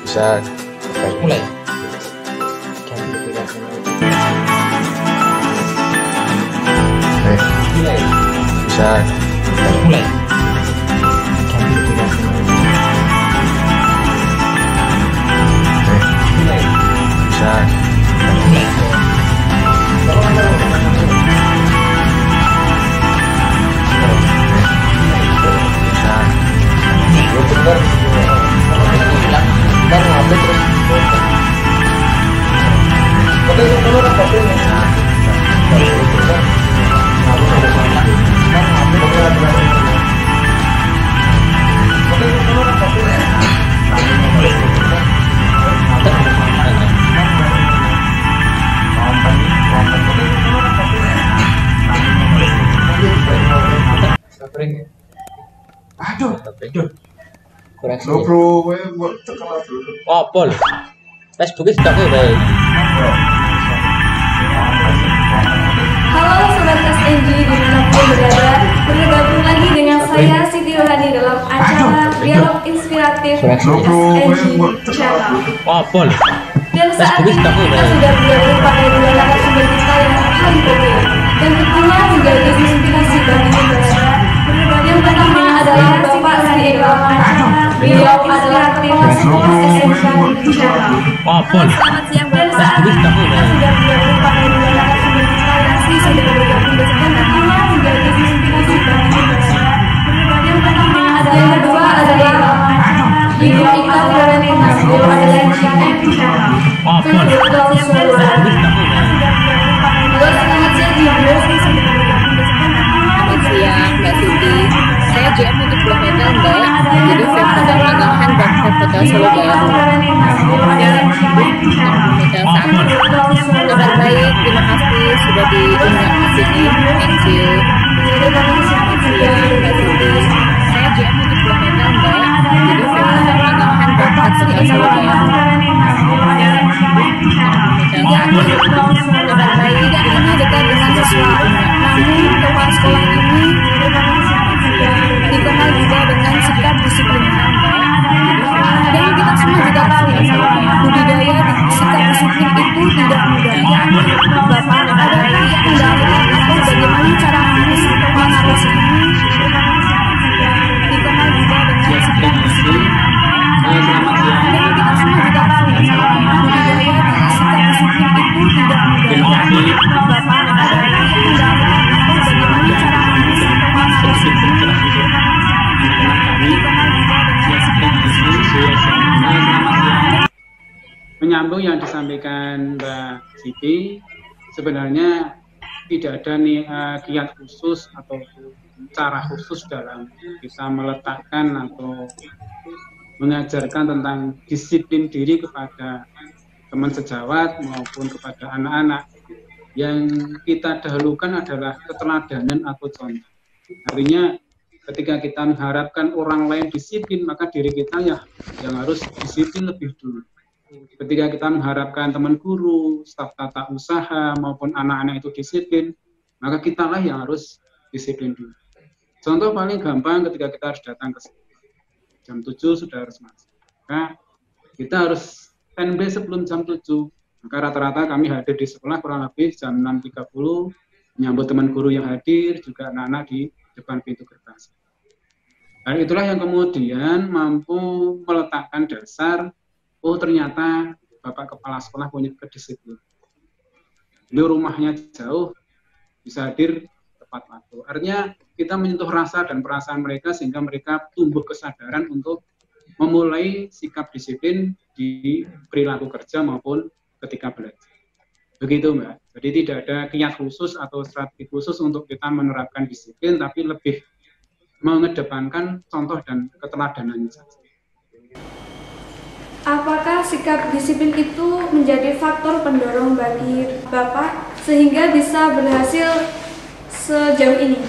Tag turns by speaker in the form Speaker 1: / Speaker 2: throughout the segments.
Speaker 1: Bisa
Speaker 2: mulai.
Speaker 1: Bisa
Speaker 2: Mulai.
Speaker 1: Aduh,
Speaker 2: Koreksi.
Speaker 1: lo bro, gue mau terkenal dulu.
Speaker 2: Apa lho? Facebooknya sedang baik.
Speaker 3: Halo Sobat SNG dimanapun berada, bergabung lagi dengan saya Siti Rohani dalam acara Dialog Inspiratif SNG Channel.
Speaker 2: Apa lho?
Speaker 3: Dan saat ini kita sudah bergabung pada dua narasumber kita yang paling oke dan tentunya menjadi inspirasi bagi kita. Yang pertama adalah Bapak Sandiaga Uno. Beliau adalah Kepala Sekolah SMK Channel.
Speaker 2: Apa lho?
Speaker 3: Selamat siang Bapak. Kita sudah bergabung pada dua narasumber kita yang sudah bergabung bersama tentunya menjadi inspirasi bagi kita. Yang pertama adalah yang kedua adalah Ibu Ika Lorenina. Beliau adalah CNN Channel.
Speaker 2: Apa lho?
Speaker 3: Halo, selamat siang Ibu.
Speaker 4: Selamat siang Mbak Siti. Saya GM untuk Blok Metal Mbak. Jadi saya sedang Mangahan dan saya Hotel Solo Baru. Metal saat kabar baik. Terima kasih sudah diundang di sini. Thank you. Selamat siang Mbak Siti. Saya GM untuk Blok Metal Mbak. Jadi saya sedang Mangahan dan Hotel Solo Baru. Metal saat kabar baik. Tidak hanya dekat dengan siswa, namun kepala sekolah ini dikenal juga dengan sikap disiplin Anda. Dan kita semua juga tahu budidaya sikap disiplin itu tidak mudah. Bapak, adakah yang mendapatkan atau bagaimana cara mengurus kepala sekolah ini? Dikenal juga dengan sikap disiplin Anda. Dan kita semua juga tahu budidaya sikap disiplin itu tidak mudah. Bapak, adakah yang mendapatkan atau bagaimana cara mengurus kepala sekolah ini?
Speaker 5: Menyambung yang disampaikan Mbak Siti, sebenarnya tidak ada nih kiat khusus atau cara khusus dalam kita meletakkan atau mengajarkan tentang disiplin diri kepada teman sejawat maupun kepada anak-anak. Yang kita dahulukan adalah keteladanan atau contoh. Artinya ketika kita mengharapkan orang lain disiplin, maka diri kita ya yang harus disiplin lebih dulu. Ketika kita mengharapkan teman guru, staf tata usaha maupun anak-anak itu disiplin, maka kitalah yang harus disiplin dulu. Contoh paling gampang ketika kita harus datang ke sekolah. Jam 7 sudah harus masuk. Nah, kita harus standby sebelum jam 7. Maka rata-rata kami hadir di sekolah kurang lebih jam 6.30, menyambut teman guru yang hadir, juga anak-anak di depan pintu gerbang. Nah, itulah yang kemudian mampu meletakkan dasar, oh ternyata Bapak Kepala Sekolah punya kedisiplinan. Beliau rumahnya jauh, bisa hadir tepat waktu. Artinya kita menyentuh rasa dan perasaan mereka sehingga mereka tumbuh kesadaran untuk memulai sikap disiplin di perilaku kerja maupun ketika belajar. Begitu Mbak. Jadi tidak ada kiat khusus atau strategi khusus untuk kita menerapkan disiplin, tapi lebih mengedepankan contoh dan keteladanan saja.
Speaker 3: Apakah sikap disiplin itu menjadi faktor pendorong bagi Bapak sehingga bisa berhasil sejauh ini?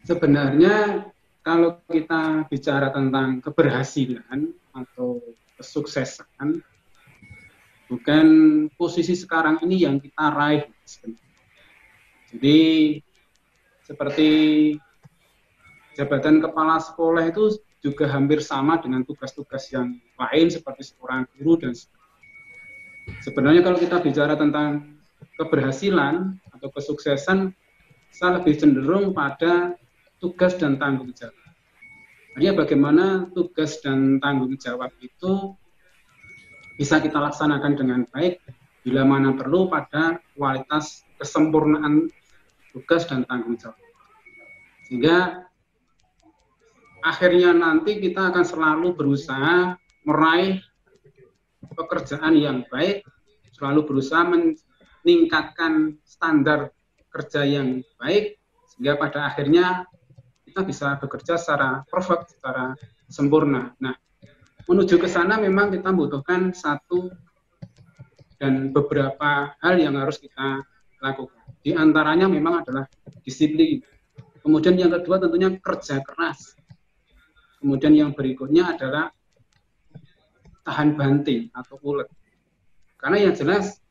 Speaker 5: Sebenarnya kalau kita bicara tentang keberhasilan atau kesuksesan, bukan posisi sekarang ini yang kita raih. Jadi seperti jabatan kepala sekolah itu juga hampir sama dengan tugas-tugas yang lain seperti seorang guru dan sebenarnya kalau kita bicara tentang keberhasilan atau kesuksesan, saya lebih cenderung pada tugas dan tanggung jawab. Artinya bagaimana tugas dan tanggung jawab itu bisa kita laksanakan dengan baik bila mana perlu pada kualitas kesempurnaan tugas dan tanggung jawab. Sehingga akhirnya nanti kita akan selalu berusaha meraih pekerjaan yang baik, selalu berusaha meningkatkan standar kerja yang baik, sehingga pada akhirnya kita bisa bekerja secara perfect, secara sempurna. Nah, menuju ke sana memang kita membutuhkan satu dan beberapa hal yang harus kita lakukan. Di antaranya memang adalah disiplin. Kemudian yang kedua tentunya kerja keras. Kemudian yang berikutnya adalah tahan banting atau ulet. Karena yang jelas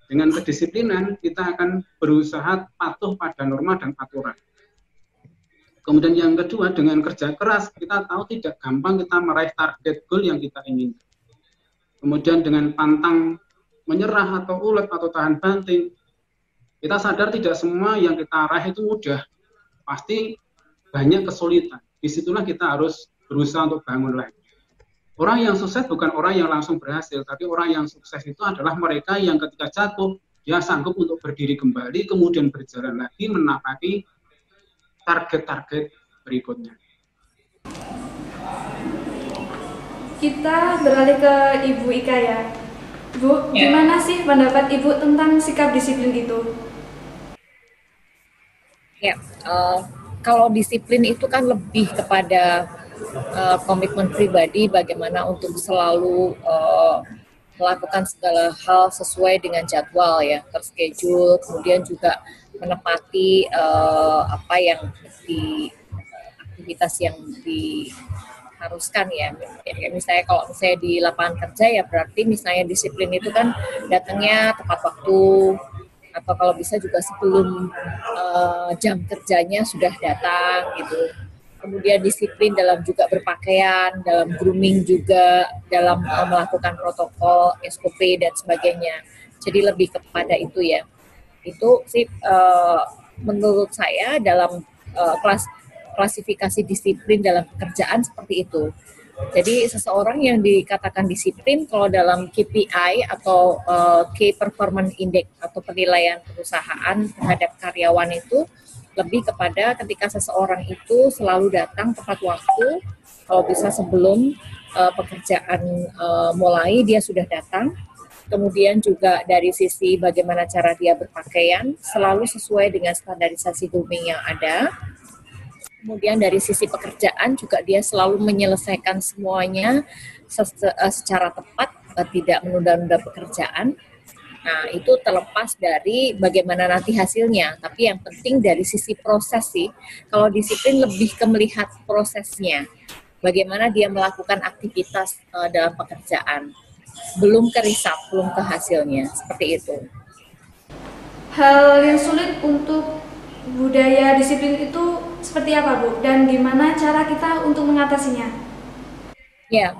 Speaker 5: dengan kedisiplinan kita akan berusaha patuh pada norma dan aturan. Kemudian yang kedua dengan kerja keras kita tahu tidak gampang kita meraih target goal yang kita inginkan. Kemudian dengan pantang menyerah atau ulet atau tahan banting, kita sadar tidak semua yang kita raih itu mudah. Pasti banyak kesulitan. Disitulah kita harus berusaha untuk bangun lagi. Orang yang sukses bukan orang yang langsung berhasil, tapi orang yang sukses itu adalah mereka yang ketika jatuh, dia sanggup untuk berdiri kembali, kemudian berjalan lagi, menapaki target-target berikutnya.
Speaker 3: Kita beralih ke Ibu Ika ya. Bu, gimana sih pendapat Ibu tentang sikap disiplin itu?
Speaker 4: Ya, kalau disiplin itu kan lebih kepada komitmen pribadi bagaimana untuk selalu melakukan segala hal sesuai dengan jadwal ya, terschedule, kemudian juga menepati apa yang di aktivitas yang diharuskan ya. Misalnya kalau misalnya di lapangan kerja ya berarti misalnya disiplin itu kan datangnya tepat waktu, atau kalau bisa juga sebelum jam kerjanya sudah datang gitu. Kemudian disiplin dalam juga berpakaian, dalam grooming juga, dalam melakukan protokol, SOP dan sebagainya. Jadi lebih kepada itu ya. Itu sih menurut saya dalam klasifikasi disiplin dalam pekerjaan seperti itu. Jadi seseorang yang dikatakan disiplin kalau dalam KPI atau Key Performance Index atau penilaian perusahaan terhadap karyawan itu lebih kepada ketika seseorang itu selalu datang tepat waktu, kalau bisa sebelum pekerjaan mulai dia sudah datang. Kemudian juga dari sisi bagaimana cara dia berpakaian selalu sesuai dengan standarisasi grooming yang ada. Kemudian dari sisi pekerjaan juga dia selalu menyelesaikan semuanya secara tepat, tidak menunda-nunda pekerjaan. Nah, itu terlepas dari bagaimana nanti hasilnya. Tapi yang penting dari sisi proses sih, kalau disiplin lebih ke melihat prosesnya. Bagaimana dia melakukan aktivitas dalam pekerjaan. Belum ke result, belum ke hasilnya. Seperti itu.
Speaker 3: Hal yang sulit untuk budaya disiplin itu seperti apa, Bu? Dan gimana cara kita untuk mengatasinya?
Speaker 4: Ya,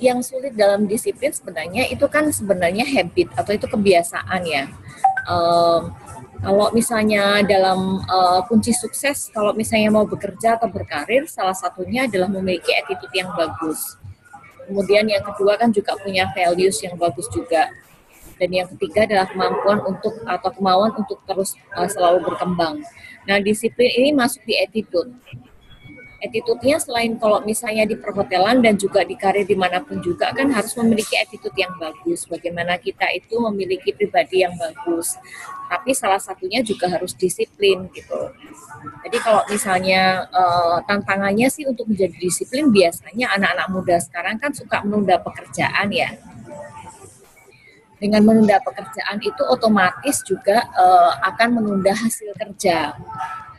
Speaker 4: yang sulit dalam disiplin sebenarnya itu kan sebenarnya habit atau itu kebiasaan ya. Kalau misalnya dalam kunci sukses, kalau misalnya mau bekerja atau berkarir, salah satunya adalah memiliki attitude yang bagus. Kemudian yang kedua kan juga punya values yang bagus juga. Dan yang ketiga adalah kemauan untuk terus selalu berkembang. Nah, disiplin ini masuk di attitude. Attitude-nya selain kalau misalnya di perhotelan dan juga di karir dimanapun juga kan harus memiliki attitude yang bagus. Bagaimana kita itu memiliki pribadi yang bagus. Tapi salah satunya juga harus disiplin gitu. Jadi kalau misalnya tantangannya sih untuk menjadi disiplin biasanya anak-anak muda sekarang kan suka menunda pekerjaan ya. Dengan menunda pekerjaan itu otomatis juga akan menunda hasil kerja.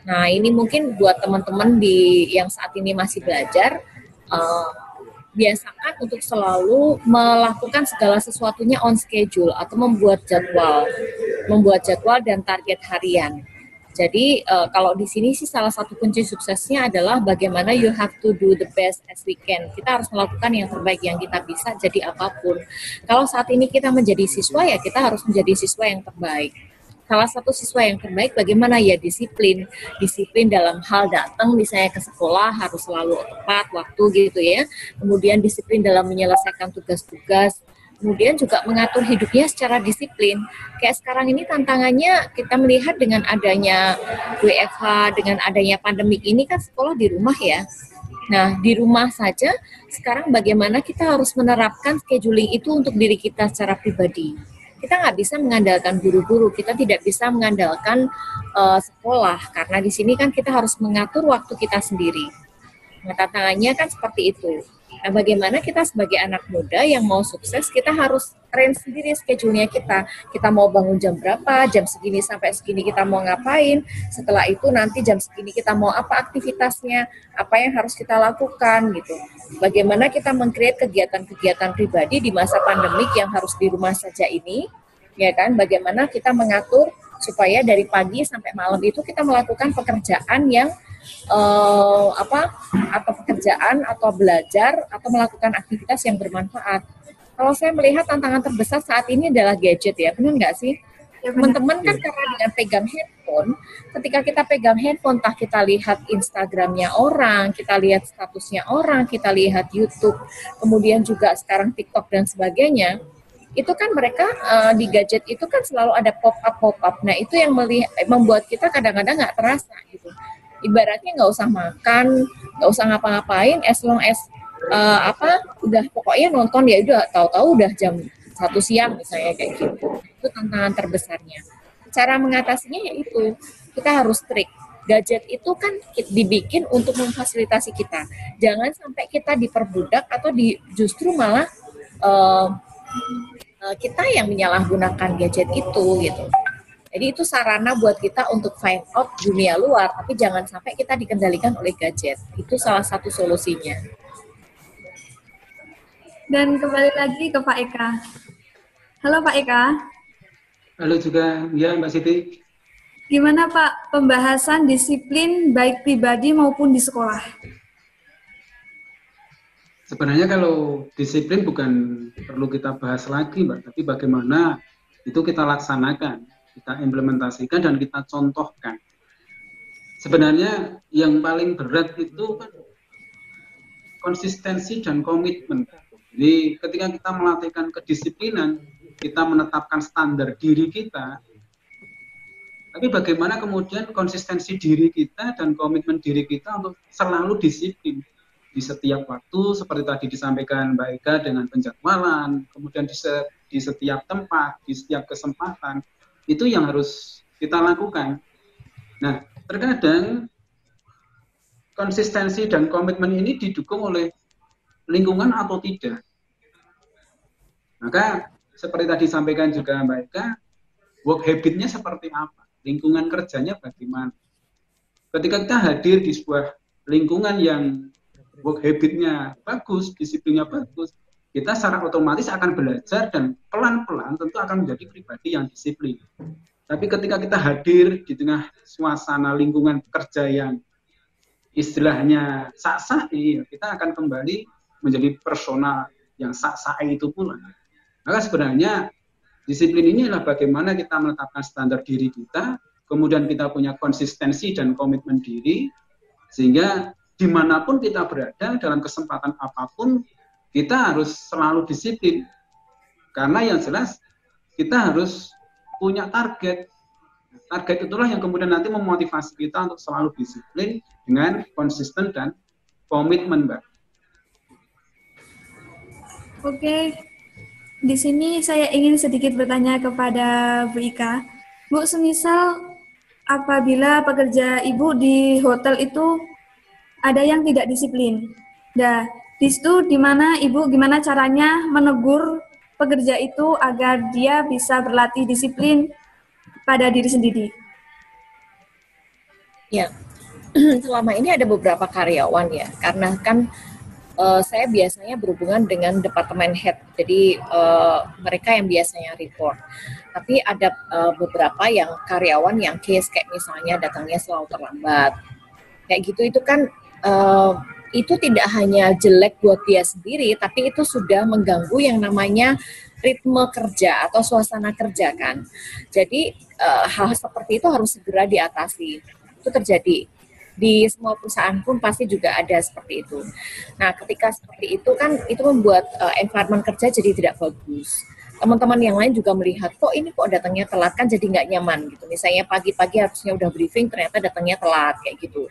Speaker 4: Nah, ini mungkin buat teman-teman yang saat ini masih belajar, biasakan untuk selalu melakukan segala sesuatunya on schedule atau membuat jadwal dan target harian. Jadi kalau di sini sih salah satu kunci suksesnya adalah bagaimana you have to do the best as we can. Kita harus melakukan yang terbaik yang kita bisa, jadi apapun. Kalau saat ini kita menjadi siswa, ya kita harus menjadi siswa yang terbaik. Salah satu siswa yang terbaik bagaimana ya disiplin dalam hal datang misalnya ke sekolah harus selalu tepat waktu gitu ya. Kemudian disiplin dalam menyelesaikan tugas-tugas. Kemudian juga mengatur hidupnya secara disiplin. Kayak sekarang ini tantangannya kita melihat dengan adanya WFH, dengan adanya pandemik ini kan sekolah di rumah ya. Nah, di rumah saja sekarang bagaimana kita harus menerapkan scheduling itu untuk diri kita secara pribadi. Kita nggak bisa mengandalkan guru-guru, kita tidak bisa mengandalkan sekolah, karena di sini kan kita harus mengatur waktu kita sendiri. Nah, tantangannya kan seperti itu. Nah, bagaimana kita sebagai anak muda yang mau sukses, kita harus range sendiri schedule-nya kita. Kita mau bangun jam berapa, jam segini sampai segini kita mau ngapain, setelah itu nanti jam segini kita mau apa aktivitasnya, apa yang harus kita lakukan gitu. Bagaimana kita meng-create kegiatan-kegiatan pribadi di masa pandemik yang harus di rumah saja ini, ya kan? Bagaimana kita mengatur supaya dari pagi sampai malam itu kita melakukan pekerjaan yang atau pekerjaan atau belajar atau melakukan aktivitas yang bermanfaat. Kalau saya melihat tantangan terbesar saat ini adalah gadget ya, benar nggak sih? Teman-teman kan karena dengan pegang handphone, ketika kita pegang handphone, entah kita lihat Instagramnya orang, kita lihat statusnya orang, kita lihat YouTube, kemudian juga sekarang TikTok dan sebagainya, itu kan mereka di gadget itu kan selalu ada pop-up. Nah itu yang membuat kita kadang-kadang nggak terasa gitu. Ibaratnya nggak usah makan, nggak usah ngapa-ngapain, as long as udah pokoknya nonton ya udah tahu-tahu udah jam 1 siang misalnya kayak gitu. Itu tantangan terbesarnya. Cara mengatasinya yaitu kita harus strict. Gadget itu kan dibikin untuk memfasilitasi kita. Jangan sampai kita diperbudak atau justru malah kita yang menyalahgunakan gadget itu gitu. Jadi itu sarana buat kita untuk find out dunia luar, tapi jangan sampai kita dikendalikan oleh gadget. Itu salah satu solusinya.
Speaker 3: Dan kembali lagi ke Pak Eka. Halo Pak Eka.
Speaker 5: Halo juga, ya Mbak Siti.
Speaker 3: Gimana Pak pembahasan disiplin baik pribadi maupun di sekolah?
Speaker 5: Sebenarnya kalau disiplin bukan perlu kita bahas lagi Mbak, tapi bagaimana itu kita laksanakan. Kita implementasikan dan kita contohkan. Sebenarnya yang paling berat itu kan konsistensi dan komitmen. Jadi ketika kita melatihkan kedisiplinan, kita menetapkan standar diri kita, tapi bagaimana kemudian konsistensi diri kita dan komitmen diri kita untuk selalu disiplin di setiap waktu, seperti tadi disampaikan Mbak Eka dengan penjadwalan, kemudian di setiap tempat, di setiap kesempatan. Itu yang harus kita lakukan. Nah, terkadang konsistensi dan komitmen ini didukung oleh lingkungan atau tidak. Maka, seperti tadi disampaikan juga Mbak Eka, work habit-nya seperti apa? Lingkungan kerjanya bagaimana? Ketika kita hadir di sebuah lingkungan yang work habit-nya bagus, disiplinnya bagus, kita secara otomatis akan belajar dan pelan-pelan tentu akan menjadi pribadi yang disiplin. Tapi ketika kita hadir di tengah suasana lingkungan kerja yang istilahnya sak-sai, kita akan kembali menjadi personal yang sak-sai itu pula. Maka sebenarnya disiplin ini adalah bagaimana kita menetapkan standar diri kita, kemudian kita punya konsistensi dan komitmen diri, sehingga dimanapun kita berada, dalam kesempatan apapun, kita harus selalu disiplin. Karena yang jelas, kita harus punya target. Target itulah yang kemudian nanti memotivasi kita untuk selalu disiplin dengan konsisten dan komitmen, Mbak.
Speaker 3: Oke, di sini saya ingin sedikit bertanya kepada Bu Ika. Bu, semisal apabila pekerja Ibu di hotel itu ada yang tidak disiplin. Nah, di situ gimana caranya menegur pekerja itu agar dia bisa berlatih disiplin pada diri sendiri?
Speaker 4: Ya, selama ini ada beberapa karyawan ya, karena kan saya biasanya berhubungan dengan departemen head, jadi mereka yang biasanya report. Tapi ada beberapa yang karyawan yang case kayak misalnya datangnya selalu terlambat, kayak gitu itu kan itu tidak hanya jelek buat dia sendiri, tapi itu sudah mengganggu yang namanya ritme kerja atau suasana kerja kan. Jadi hal seperti itu harus segera diatasi. Itu terjadi di semua perusahaan pun pasti juga ada seperti itu. Nah, ketika seperti itu kan itu membuat environment kerja jadi tidak bagus. Teman-teman yang lain juga melihat kok ini kok datangnya telat kan jadi nggak nyaman gitu. Misalnya pagi-pagi harusnya udah briefing ternyata datangnya telat kayak gitu.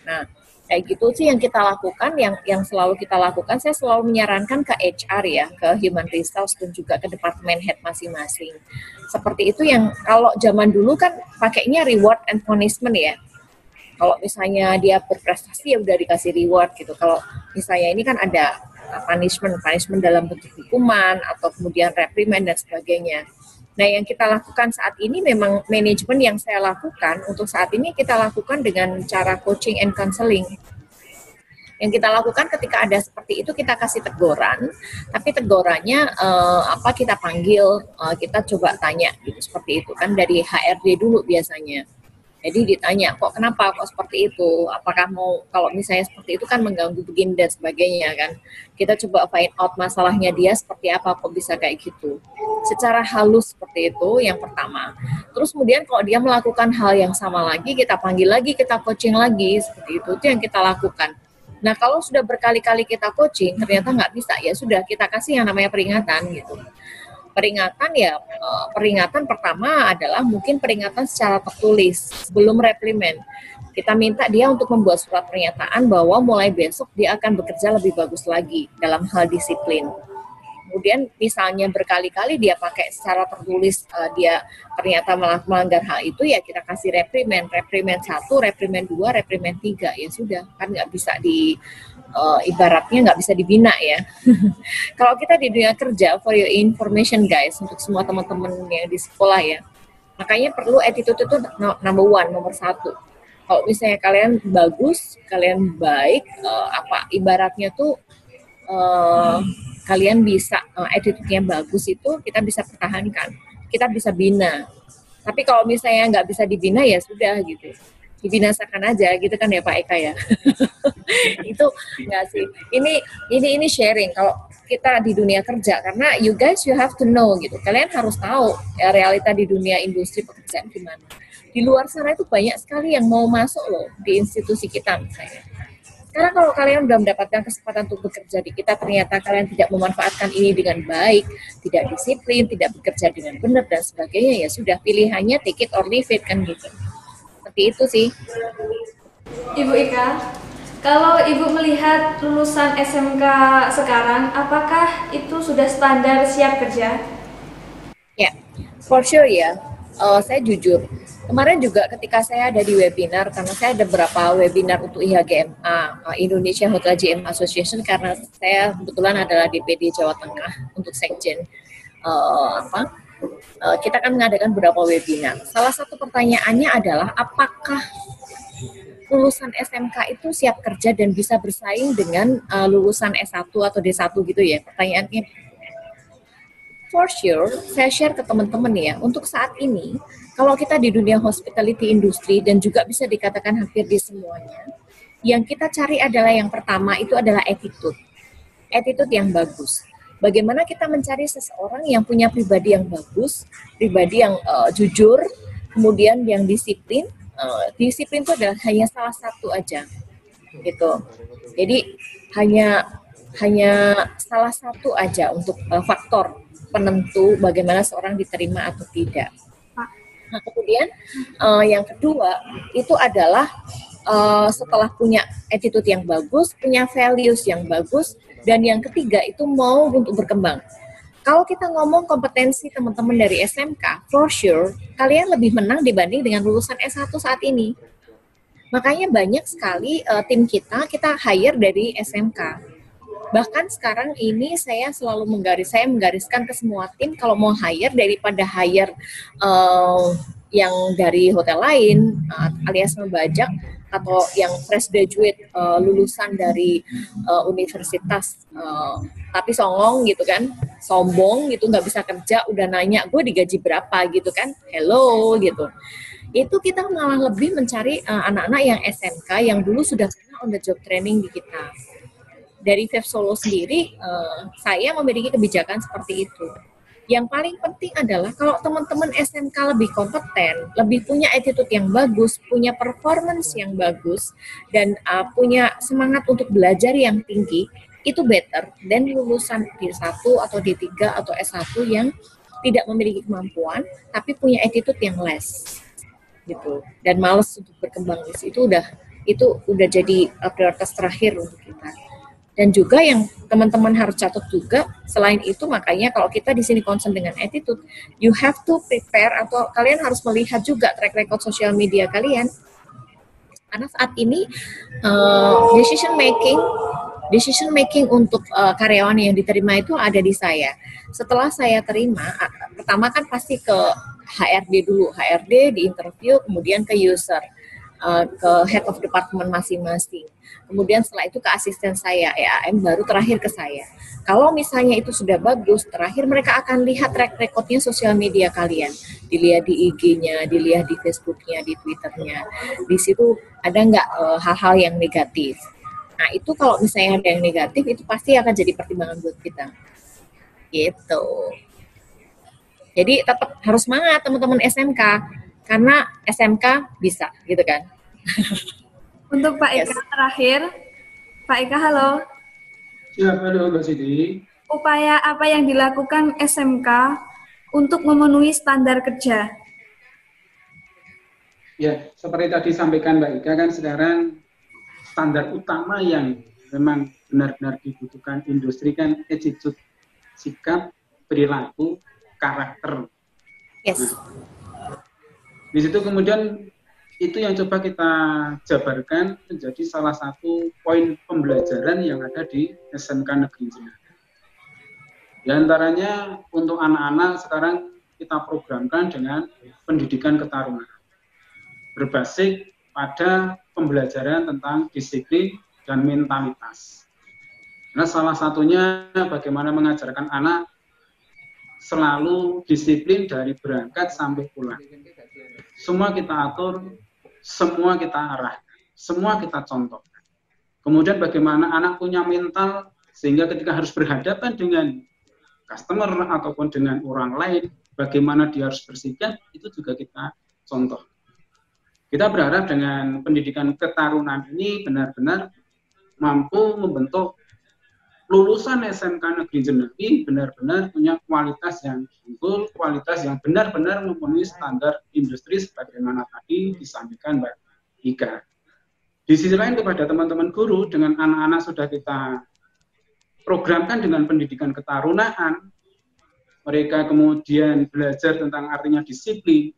Speaker 4: Nah, kayak gitu sih yang kita lakukan, yang selalu kita lakukan, saya selalu menyarankan ke HR ya, ke Human Resource dan juga ke departemen head masing-masing. Seperti itu yang kalau zaman dulu kan pakainya reward and punishment ya. Kalau misalnya dia berprestasi ya udah dikasih reward gitu. Kalau misalnya ini kan ada punishment dalam bentuk hukuman atau kemudian reprimand dan sebagainya. Nah, yang kita lakukan saat ini memang manajemen yang saya lakukan untuk saat ini kita lakukan dengan cara coaching and counseling. Yang kita lakukan ketika ada seperti itu kita kasih teguran, tapi tegurannya kita panggil, kita coba tanya gitu seperti itu kan dari HRD dulu biasanya. Jadi ditanya, kok kenapa, kok seperti itu, apakah mau, kalau misalnya seperti itu kan mengganggu begini dan sebagainya kan. Kita coba find out masalahnya dia seperti apa, kok bisa kayak gitu. Secara halus seperti itu, yang pertama. Terus kemudian kalau dia melakukan hal yang sama lagi, kita panggil lagi, kita coaching lagi, seperti itu yang kita lakukan. Nah, kalau sudah berkali-kali kita coaching, ternyata nggak bisa, ya sudah, kita kasih yang namanya peringatan gitu. Peringatan pertama adalah mungkin peringatan secara tertulis sebelum reprimand. Kita minta dia untuk membuat surat pernyataan bahwa mulai besok dia akan bekerja lebih bagus lagi dalam hal disiplin. Kemudian misalnya berkali-kali dia pakai secara tertulis dia ternyata melanggar hal itu, ya kita kasih reprimand 1, reprimand 2, reprimand 3, ya sudah, kan nggak bisa ibaratnya nggak bisa dibina ya. Kalau kita di dunia kerja, for your information guys, untuk semua teman-teman yang di sekolah ya, makanya perlu attitude itu nomor 1. Kalau misalnya kalian bagus, kalian baik, ibaratnya tuh kalian bisa attitude-nya bagus itu kita bisa pertahankan, kita bisa bina. Tapi kalau misalnya nggak bisa dibina ya sudah gitu, dibinasakan aja gitu kan ya Pak Eka ya. Itu nggak sih. Ini sharing kalau kita di dunia kerja, karena you have to know gitu. Kalian harus tahu ya, realita di dunia industri pekerjaan gimana. Di luar sana itu banyak sekali yang mau masuk loh di institusi kita misalnya. Karena kalau kalian sudah mendapatkan kesempatan untuk bekerja di kita, ternyata kalian tidak memanfaatkan ini dengan baik, tidak disiplin, tidak bekerja dengan benar dan sebagainya, ya sudah, pilihannya take it or leave it kan gitu. Seperti itu sih.
Speaker 3: Ibu Ika, kalau Ibu melihat lulusan SMK sekarang, apakah itu sudah standar siap kerja?
Speaker 4: Ya, for sure ya. Saya jujur, kemarin juga ketika saya ada di webinar, karena saya ada beberapa webinar untuk IHGMA, Indonesia Hotel GM Association, karena saya kebetulan adalah DPD Jawa Tengah untuk Sekjen. Kita kan mengadakan beberapa webinar. Salah satu pertanyaannya adalah apakah lulusan SMK itu siap kerja dan bisa bersaing dengan lulusan S1 atau D1 gitu ya, pertanyaannya. For sure, saya share ke teman-teman ya, untuk saat ini, kalau kita di dunia hospitality industry dan juga bisa dikatakan hampir di semuanya, yang kita cari adalah yang pertama itu adalah attitude yang bagus. Bagaimana kita mencari seseorang yang punya pribadi yang bagus, pribadi yang jujur, kemudian yang disiplin. Disiplin itu adalah hanya salah satu aja, gitu. Jadi hanya salah satu aja untuk faktor penentu bagaimana seorang diterima atau tidak. Nah, kemudian yang kedua itu adalah setelah punya attitude yang bagus, punya values yang bagus, dan yang ketiga itu mau untuk berkembang. Kalau kita ngomong kompetensi teman-teman dari SMK, for sure kalian lebih menang dibanding dengan lulusan S1 saat ini. Makanya banyak sekali tim kita hire dari SMK. Bahkan sekarang ini saya selalu menggariskan ke semua tim, kalau mau hire daripada hire yang dari hotel lain alias membajak, atau yang fresh graduate lulusan dari universitas tapi songong gitu kan, sombong gitu, nggak bisa kerja, udah nanya gue digaji berapa gitu kan, hello gitu. Itu kita malah lebih mencari anak-anak yang SMK yang dulu sudah pernah on the job training di kita. Dari Vef Solo sendiri, saya memiliki kebijakan seperti itu. Yang paling penting adalah kalau teman-teman SMK lebih kompeten, lebih punya attitude yang bagus, punya performance yang bagus, dan punya semangat untuk belajar yang tinggi, itu better dan lulusan D1 atau D3 atau S1 yang tidak memiliki kemampuan, tapi punya attitude yang less. Gitu. Dan malas untuk berkembang, itu udah jadi prioritas terakhir untuk kita. Dan juga yang teman-teman harus catat juga, selain itu makanya kalau kita di sini concern dengan attitude, you have to prepare atau kalian harus melihat juga track record sosial media kalian. Karena saat ini decision making untuk karyawan yang diterima itu ada di saya. Setelah saya terima, pertama kan pasti ke HRD dulu, HRD di interview, kemudian ke user, ke head of department masing-masing. Kemudian setelah itu ke asisten saya, EAM, baru terakhir ke saya. Kalau misalnya itu sudah bagus, terakhir mereka akan lihat track recordnya sosial media kalian. Dilihat di IG-nya, dilihat di Facebook-nya, di Twitter-nya. Di situ ada nggak hal-hal yang negatif. Nah itu kalau misalnya ada yang negatif, itu pasti akan jadi pertimbangan buat kita. Gitu. Jadi tetap harus semangat teman-teman SMK. Karena SMK bisa, gitu kan.
Speaker 3: Untuk Pak Eka terakhir, Pak Eka halo.
Speaker 5: Ya, halo Mbak Siti.
Speaker 3: Upaya apa yang dilakukan SMK untuk memenuhi standar kerja?
Speaker 5: Ya, seperti tadi sampaikan Mbak Ika kan sekarang standar utama yang memang benar-benar dibutuhkan industri kan attitude, sikap, perilaku, karakter.
Speaker 4: Yes.
Speaker 5: Nah, di situ kemudian itu yang coba kita jabarkan menjadi salah satu poin pembelajaran yang ada di SMK Negeri Jenaka. Di antaranya untuk anak-anak sekarang kita programkan dengan pendidikan ketarungan berbasis pada pembelajaran tentang disiplin dan mentalitas. Nah, salah satunya bagaimana mengajarkan anak selalu disiplin dari berangkat sampai pulang. Semua kita atur, semua kita arahkan, semua kita contohkan. Kemudian bagaimana anak punya mental sehingga ketika harus berhadapan dengan customer ataupun dengan orang lain, bagaimana dia harus bersikap, itu juga kita contoh. Kita berharap dengan pendidikan ketarunan ini benar-benar mampu membentuk lulusan SMK Negeri Jenaki benar-benar punya kualitas yang unggul, kualitas yang benar-benar memenuhi standar industri sebagaimana tadi disampaikan Mbak Ika. Di sisi lain kepada teman-teman guru, dengan anak-anak sudah kita programkan dengan pendidikan ketarunaan, mereka kemudian belajar tentang artinya disiplin,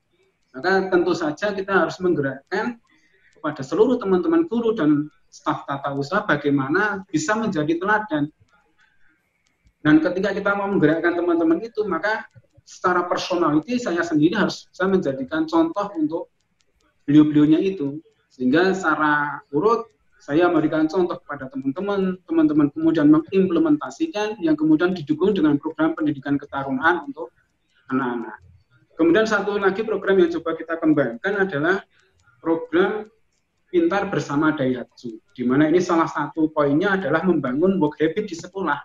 Speaker 5: maka tentu saja kita harus menggerakkan kepada seluruh teman-teman guru dan staf tata usaha bagaimana bisa menjadi teladan. Dan ketika kita mau menggerakkan teman-teman itu, maka secara personality saya sendiri harus bisa menjadikan contoh untuk beliau-beliaunya itu. Sehingga secara urut saya memberikan contoh kepada teman-teman kemudian mengimplementasikan yang kemudian didukung dengan program pendidikan ketarunaan untuk anak-anak. Kemudian satu lagi program yang coba kita kembangkan adalah program Pintar Bersama Daihatsu, di mana ini salah satu poinnya adalah membangun work habit di sekolah.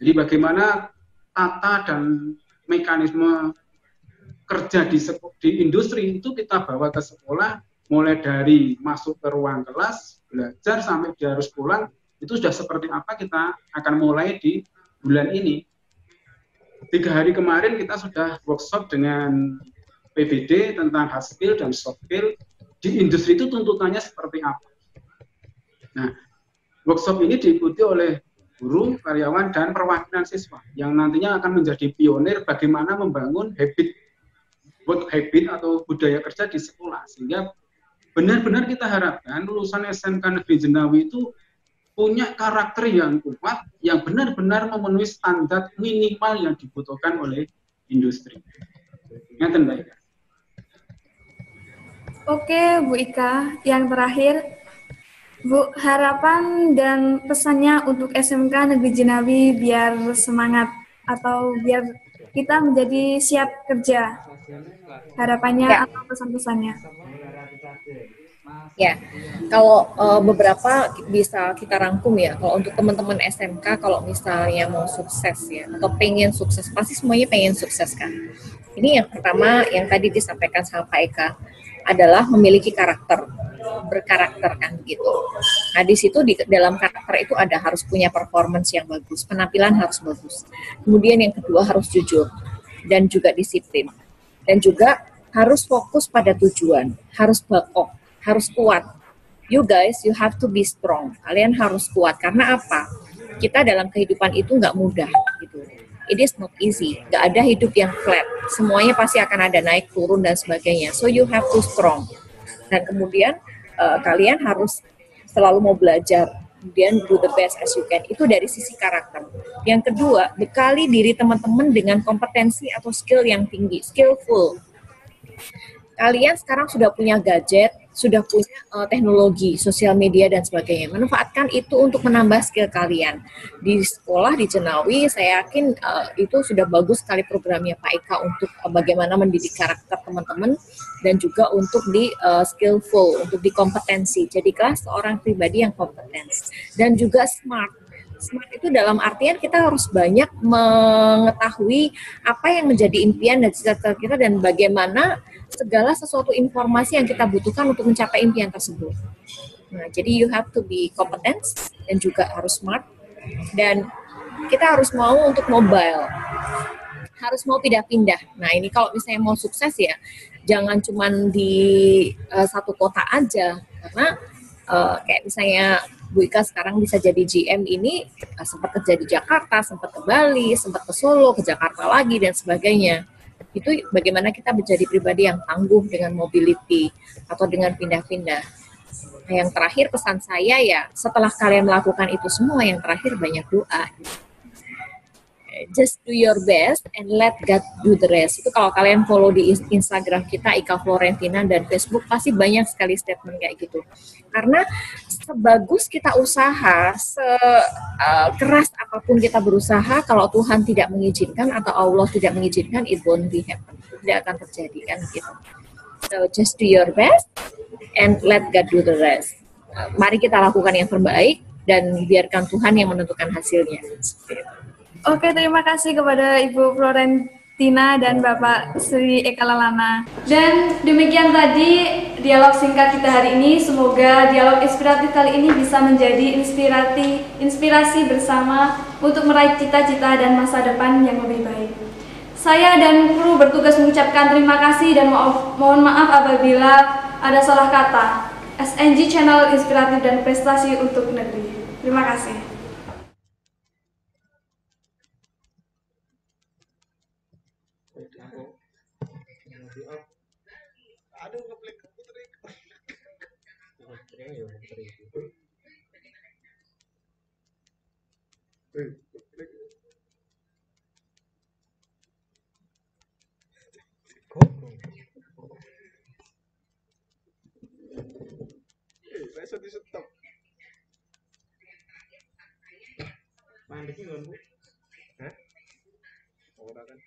Speaker 5: Jadi bagaimana tata dan mekanisme kerja di industri itu kita bawa ke sekolah, mulai dari masuk ke ruang kelas, belajar sampai dia harus pulang, itu sudah seperti apa kita akan mulai di bulan ini. 3 hari kemarin kita sudah workshop dengan PBD tentang hard skill dan soft skill. Di industri itu tuntutannya seperti apa. Nah, workshop ini diikuti oleh guru, karyawan, dan perwakilan siswa yang nantinya akan menjadi pionir bagaimana membangun work habit atau budaya kerja di sekolah. Sehingga benar-benar kita harapkan lulusan SMK Negeri Jenawi itu punya karakter yang kuat, yang benar-benar memenuhi standar minimal yang dibutuhkan oleh industri. Ngaten, Mbak Ika.
Speaker 3: Oke, Bu Ika, yang terakhir, Bu, harapan dan pesannya untuk SMK Negeri Jinawi biar semangat atau biar kita menjadi siap kerja. Harapannya
Speaker 4: Ya,
Speaker 3: atau pesan-pesannya.
Speaker 4: ya. Kalau beberapa bisa kita rangkum ya. Kalau untuk teman-teman SMK, kalau misalnya mau sukses ya, atau pengen sukses, pasti semuanya pengen sukses kan. Ini yang pertama yang tadi disampaikan sama Pak Eka adalah memiliki karakter, berkarakter kan gitu. Nah di situ di dalam karakter itu ada harus punya performance yang bagus, penampilan harus bagus. Kemudian yang kedua harus jujur dan juga disiplin dan juga harus fokus pada tujuan, harus backup, harus kuat. You guys, you have to be strong. Kalian harus kuat karena apa? Kita dalam kehidupan itu nggak mudah gitu. It is not easy. Nggak ada hidup yang flat. Semuanya pasti akan ada naik turun dan sebagainya. So you have to strong. Dan kemudian kalian harus selalu mau belajar. Kemudian do the best as you can. Itu dari sisi karakter. Yang kedua, bekali diri teman-teman dengan kompetensi atau skill yang tinggi, skillful. Kalian sekarang sudah punya gadget, sudah punya teknologi, sosial media dan sebagainya. Manfaatkan itu untuk menambah skill kalian. Di sekolah di Jenawi, saya yakin itu sudah bagus sekali programnya Pak Eka untuk bagaimana mendidik karakter teman-teman dan juga untuk di skillful, untuk di kompetensi. Jadilah seorang pribadi yang kompeten dan juga smart. Smart itu dalam artian kita harus banyak mengetahui apa yang menjadi impian dan cita-cita kita dan bagaimana segala sesuatu informasi yang kita butuhkan untuk mencapai impian tersebut. Nah, jadi you have to be competent dan juga harus smart dan kita harus mau untuk mobile, harus mau pindah-pindah. Nah, ini kalau misalnya mau sukses ya, jangan cuma di satu kota aja karena kayak misalnya Bu Ika sekarang bisa jadi GM ini sempat kerja di Jakarta, sempat ke Bali, sempat ke Solo, ke Jakarta lagi dan sebagainya. Itu bagaimana kita menjadi pribadi yang tangguh dengan mobility atau dengan pindah-pindah. Nah, yang terakhir pesan saya ya, setelah kalian melakukan itu semua, yang terakhir banyak doa. Just do your best and let God do the rest. Itu kalau kalian follow di Instagram kita Ika Florentina dan Facebook pasti banyak sekali statement kayak gitu. Karena sebagus kita usaha, sekeras apapun kita berusaha, kalau Tuhan tidak mengizinkan atau Allah tidak mengizinkan, it won't be happen. Tidak akan terjadi kan gitu. So just do your best and let God do the rest. Mari kita lakukan yang terbaik dan biarkan Tuhan yang menentukan hasilnya.
Speaker 3: Oke, terima kasih kepada Ibu Florentina dan Bapak Sri Eka Lalana. Dan demikian tadi dialog singkat kita hari ini. Semoga dialog inspiratif kali ini bisa menjadi inspirasi bersama untuk meraih cita-cita dan masa depan yang lebih baik. Saya dan kru bertugas mengucapkan terima kasih dan mohon maaf apabila ada salah kata. SNG Channel Inspiratif dan Prestasi untuk Negeri. Terima kasih.
Speaker 1: Aduh, ngeklik putri. Rasa di stop. Mandeknya nggak Bu? Hah? Orang kan.